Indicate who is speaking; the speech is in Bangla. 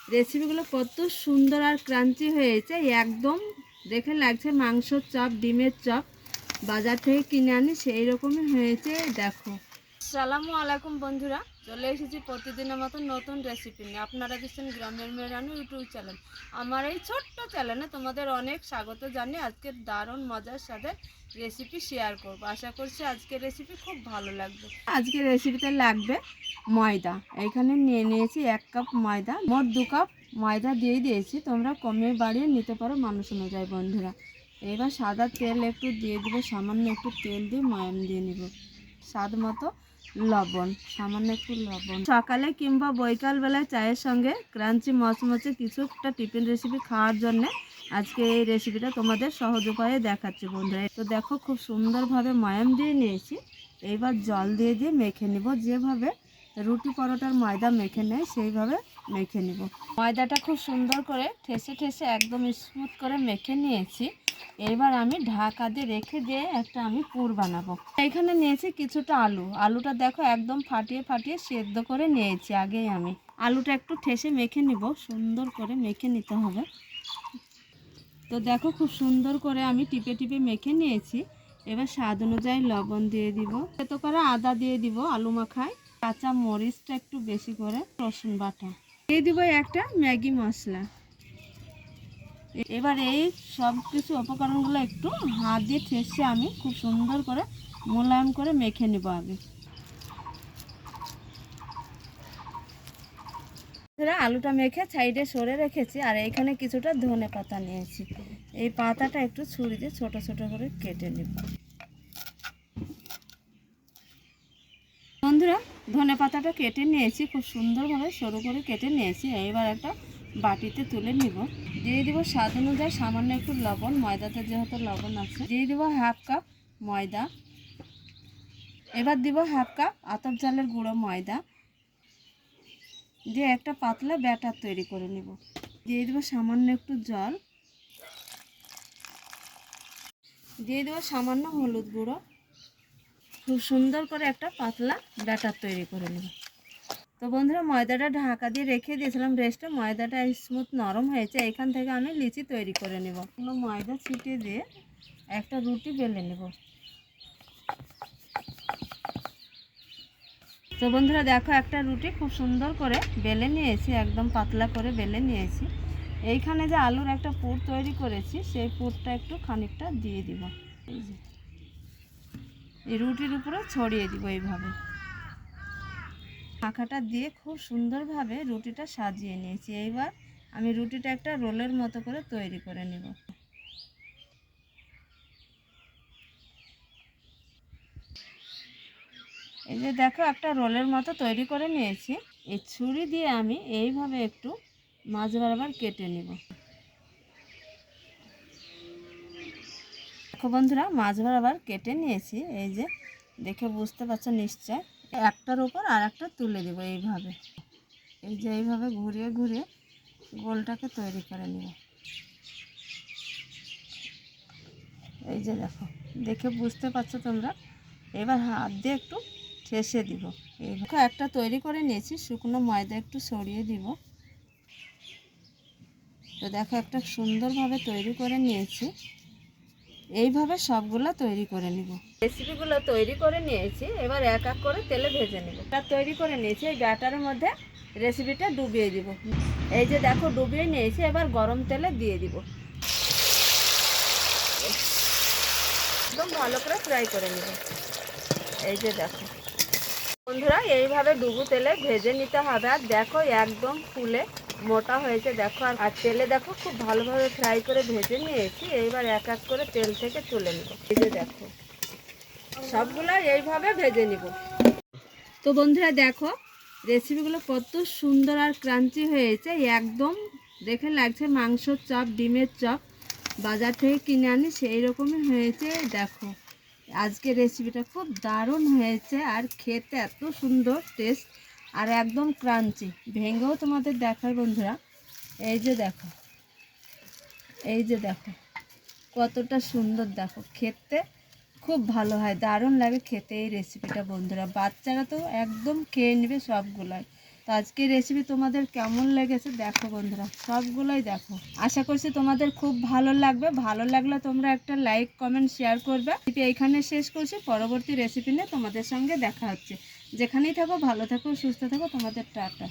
Speaker 1: রেসিপিগুলো কত সুন্দর আর ক্রাঞ্চি হয়েছে, একদম দেখে লাগছে মাংসর চপ, ডিমের চপ বাজার থেকে কিনে আনি সেই রকমই হয়েছে। দেখো। আসসালামু আলাইকুম বন্ধুরা, চলে এসেছি প্রতিদিনের মতো নতুন রেসিপি নিয়ে। আপনারা দেখছেন গ্রামের মেয়ে রানু ইউটিউব চ্যানেল। আমার এই ছোট্ট চ্যানেলে তোমাদের অনেক স্বাগত জানিয়ে আজকের দারুণ মজার সাথে রেসিপি শেয়ার করবো। আশা করছি আজকের রেসিপি খুব ভালো লাগবে। আজকের রেসিপিতে লাগবে ময়দা। এখানে নিয়ে নিয়েছি 1 কাপ ময়দা, মোট 2 কাপ ময়দা দিয়ে দিয়েছি। তোমরা কমিয়ে বাড়িয়ে নিতে পারো মানুষ অনুযায়ী বন্ধুরা। এবার সাদা তেল একটু দিয়ে দেবো, সামান্য একটু তেল দিয়ে ময়াম দিয়ে নিব, স্বাদ মতো লবণ, সামান্য একটু লবণ। সকালে কিংবা বৈকালবেলায় চায়ের সঙ্গে ক্রাঞ্চি মচমচে কিছু একটা টিফিন রেসিপি খাওয়ার জন্য আজকে এই রেসিপিটা তোমাদের সহজ উপায়ে দেখাচ্ছি বন্ধুরা। তো দেখো, খুব সুন্দরভাবে ময়াম দিয়ে নিয়েছি। এইবার জল দিয়ে দিয়ে মেখে নিব, যেভাবে রুটি পরোটার ময়দা মেখে নেয় সেইভাবে মেখে নিব। ময়দাটা খুব সুন্দর করে ঠেসে ঠেসে একদম স্মুথ করে মেখে নিয়েছি। এবার আমি ঢাকা দিয়ে রেখে দিয়ে একটা আমি পুর বানাবো। এখানে নিয়েছি কিছুটা আলুটা দেখো একদম ফাটিয়ে ফাটিয়ে সেদ্ধ করে নিয়েছি আগেই। আমি আলুটা একটু ঠেসে মেখে নিব, সুন্দর করে মেখে নিতে হবে। তো দেখো, খুব সুন্দর করে আমি টিপে টিপে মেখে নিয়েছি। এবার স্বাদ অনুযায়ী লবণ দিয়ে দিব, এত করে আদা দিয়ে দিব আলু মাখায়, কাঁচা মরিচটা একটু বেশি করে, রসুন বাটা দিয়ে দিব, একটা ম্যাগি মশলা। এবার এই সব কিছু উপকরণগুলো একটু হাত দিয়ে ঠেসে আমি খুব সুন্দর করে মোলায়েম করে মেখে নেব আগে। আলুটা মেখে সাইডে সরে রেখেছি, আর এইখানে কিছুটা ধনে পাতা নিয়েছি। এই পাতাটা একটু ছুরি দিয়ে ছোট ছোট করে কেটে নেব বন্ধুরা। ধনে পাতাটা কেটে নিয়েছি, খুব সুন্দরভাবে সরু করে কেটে নিয়েছি। এবার একটা বাটিতে তুলে নিব। দিয়ে দিব স্বাদ অনুযায়ী সামান্য একটু লবণ, ময়দাতে যেহেতু লবণ আছে। দিয়ে দিব 1/2 কাপ ময়দা। এবার দিব 1/2 কাপ আতপ চালের গুঁড়ো ময়দা দিয়ে একটা পাতলা ব্যাটার তৈরি করে নিব। দিয়ে দেবো সামান্য একটু জল, দিয়ে দেবো সামান্য হলুদ গুঁড়ো। খুব সুন্দর করে একটা পাতলা ব্যাটার তৈরি করে নেব। তো বন্ধুরা, ময়দাটা ঢাকা দিয়ে রেখে দিয়েছিলাম রেস্টে। ময়দাটা স্মুথ নরম হয়েছে। এখান থেকে আমি লিচি তৈরি করে নেব। ময়দা ছিটিয়ে দিয়ে একটা রুটি বেলে নেব। তো বন্ধুরা দেখো, একটা রুটি খুব সুন্দর করে বেলে নিয়েছি, একদম পাতলা করে বেলে নিয়েছি। এইখানে যে আলুর একটা পুর তৈরি করেছি, সেই পুরটা একটু খানিকটা দিয়ে দিব। এই রুটির উপরে ছড়িয়ে দিব এইভাবে। মাখাটা দিয়ে খুব সুন্দরভাবে রুটিটা সাজিয়ে নিয়েছি। এইবার আমি রুটিটা একটা রোলের মতো করে তৈরি করে নেব। এই যে দেখো, একটা রোলের মতো তৈরি করে নিয়েছি। এই ছুরি দিয়ে আমি এইভাবে একটু মাঝ বরাবর কেটে নেব। দেখো বন্ধুরা, মাঝ বরাবর কেটে নিয়েছি। এই যে দেখে বুঝতে পারছো নিশ্চয়। একটার উপর আর একটা তুলে দেব এইভাবে। এই যে এইভাবে ঘুরিয়ে ঘুরিয়ে গোলটাকে তৈরি করে নেব। এই যে দেখো, দেখে বুঝতে পারছো তোমরা। এবার হাত দিয়ে একটু ঠেসে দিব। এইভাবে একটা তৈরি করে নিয়েছি, শুকনো ময়দা একটু ছড়িয়ে দিব। তো দেখো, একটা সুন্দরভাবে তৈরি করে নিয়েছি। এইভাবে সবগুলো তৈরি করে নিব। রেসিপিগুলো তৈরি করে নিয়েছি, এবার এক এক করে তেলে ভেজে নেব। ব্যাটার তৈরি করে নিয়েছি, এই ব্যাটারের মধ্যে রেসিপিটা ডুবিয়ে দিব। এই যে দেখো, ডুবিয়ে নিয়েছি। এবার গরম তেলে দিয়ে দিব, একদম ভালো করে ফ্রাই করে নেব। এই যে দেখো বন্ধুরা, এইভাবে ডুবু তেলে ভেজে নিতে হবে। আর দেখো একদম ফুলে মোটা হয়েছে। দেখো, আর তেলে দেখো খুব ভালোভাবে ফ্রাই করে ভেজে নিয়েছি। এইবার এক এক করে তেল থেকে তুলে নেব। এই যে দেখো, সবগুলো এইভাবে ভেজে নিব। তো বন্ধুরা দেখো, রেসিপিগুলো কত সুন্দর আর ক্রাঞ্চি হয়েছে, একদম দেখে লাগছে মাংসর চপ, ডিমের চপ বাজার থেকে কিনে আনি সেই রকমই হয়েছে। দেখো, আজকের রেসিপিটা খুব দারুণ হয়েছে, আর খেতে এত সুন্দর টেস্ট, আর একদম ক্রাঞ্চি। ভেঙেও তোমাদের দেখায় বন্ধুরা। এই যে দেখো, এই যে দেখো কতটা সুন্দর। দেখো, খেতে খুব ভালো হয়, দারুণ লাগে খেতে এই রেসিপিটা বন্ধুরা। বাচ্চারা তো একদম খেয়ে নেবে সবগুলাই। তো আজকে রেসিপি তোমাদের কেমন লেগেছে দেখো বন্ধুরা, সবগুলোই দেখো। আশা করছি তোমাদের খুব ভালো লাগবে। ভালো লাগলে তোমরা একটা লাইক কমেন্ট শেয়ার করবে। এইখানে শেষ করছি, পরবর্তী রেসিপি নিয়ে তোমাদের সঙ্গে দেখা হচ্ছে। যেখানেই থাকো ভালো থাকো সুস্থ থাকো, তোমাদের টাটা।